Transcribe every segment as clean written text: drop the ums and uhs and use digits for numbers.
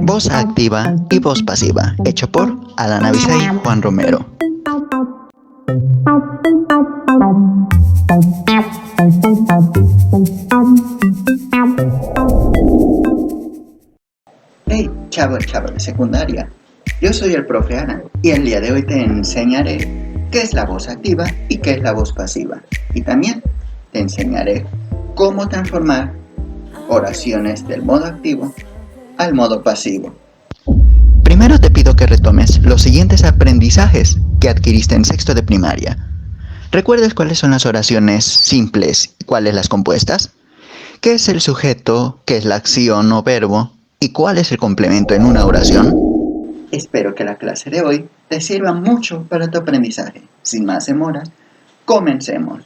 Voz activa y voz pasiva, hecho por Alan Avisa y Juan Romero. Hey, chavo de secundaria. Yo soy el profe Alan y el día de hoy te enseñaré qué es la voz activa y qué es la voz pasiva. Y también te enseñaré cómo transformar oraciones del modo activo al modo pasivo. Primero te pido que retomes los siguientes aprendizajes que adquiriste en sexto de primaria. ¿Recuerdas cuáles son las oraciones simples y cuáles las compuestas? ¿Qué es el sujeto? ¿Qué es la acción o verbo? ¿Y cuál es el complemento en una oración? Espero que la clase de hoy te sirva mucho para tu aprendizaje. Sin más demora, comencemos.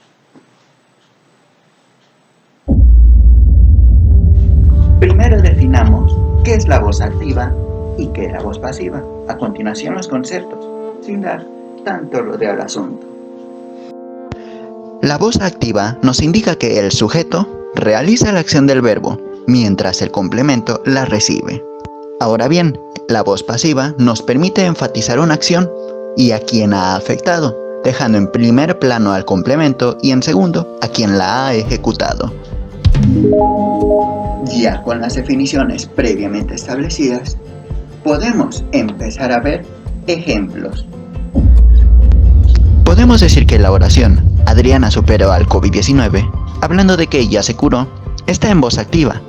Primero definamos qué es la voz activa y qué es la voz pasiva. A continuación los conceptos, sin dar tanto rodeo al asunto. La voz activa nos indica que el sujeto realiza la acción del verbo, mientras el complemento la recibe. Ahora bien, la voz pasiva nos permite enfatizar una acción y a quien ha afectado, dejando en primer plano al complemento y en segundo a quien la ha ejecutado. Ya con las definiciones previamente establecidas, podemos empezar a ver ejemplos. Podemos decir que la oración Adriana superó al COVID-19, hablando de que ella se curó, está en voz activa,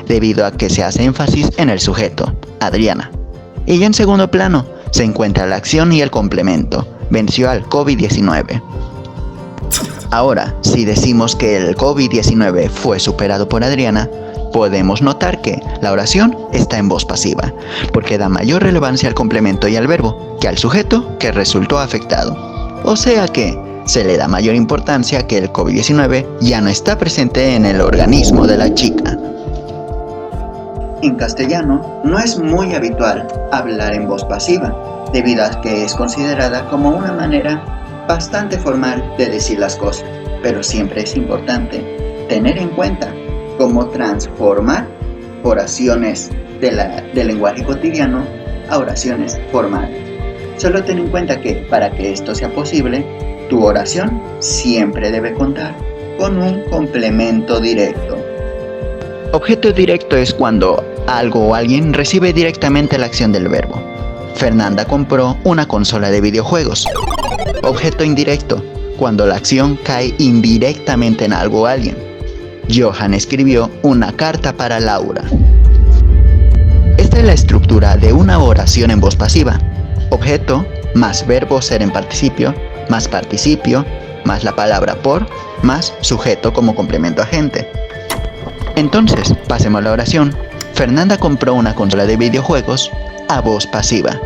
debido a que se hace énfasis en el sujeto, Adriana. Y en segundo plano se encuentra la acción y el complemento, venció al COVID-19. Ahora, si decimos que el COVID-19 fue superado por Adriana, podemos notar que la oración está en voz pasiva, porque da mayor relevancia al complemento y al verbo que al sujeto que resultó afectado. O sea que se le da mayor importancia que el COVID-19 ya no está presente en el organismo de la chica. En castellano no es muy habitual hablar en voz pasiva, debido a que es considerada como una manera bastante formal de decir las cosas, pero siempre es importante tener en cuenta cómo transformar oraciones del lenguaje cotidiano a oraciones formales. Solo ten en cuenta que para que esto sea posible, tu oración siempre debe contar con un complemento directo. Objeto directo es cuando algo o alguien recibe directamente la acción del verbo. Fernanda compró una consola de videojuegos. Objeto indirecto, cuando la acción cae indirectamente en algo o alguien. Johan escribió una carta para Laura. Esta es la estructura de una oración en voz pasiva. Objeto, más verbo ser en participio, más la palabra por, más sujeto como complemento agente. Entonces, pasemos a la oración. Fernanda compró una consola de videojuegos a voz pasiva.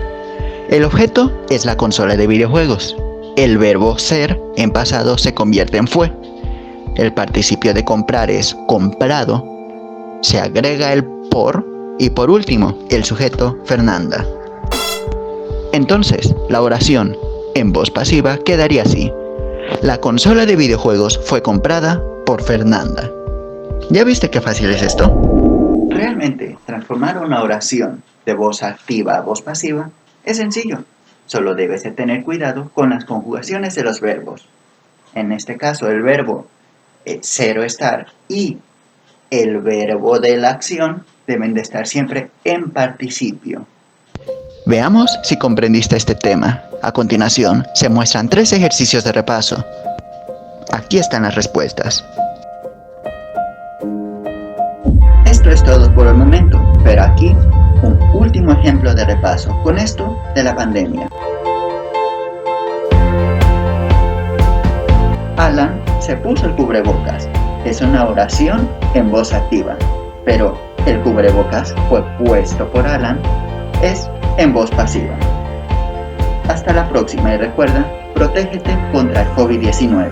El objeto es la consola de videojuegos. El verbo ser en pasado se convierte en fue. El participio de comprar es comprado. Se agrega el por y por último el sujeto Fernanda. Entonces, la oración en voz pasiva quedaría así. La consola de videojuegos fue comprada por Fernanda. ¿Ya viste qué fácil es esto? Realmente, transformar una oración de voz activa a voz pasiva es sencillo. Solo debes de tener cuidado con las conjugaciones de los verbos. En este caso, el verbo ser o estar y el verbo de la acción deben de estar siempre en participio. Veamos si comprendiste este tema. A continuación, se muestran 3 ejercicios de repaso. Aquí están las respuestas. Esto es todo por el momento, pero aquí un último ejemplo de repaso con esto de la pandemia. Alan se puso el cubrebocas. Es una oración en voz activa, pero el cubrebocas fue puesto por Alan es en voz pasiva. Hasta la próxima y recuerda, protégete contra el COVID-19.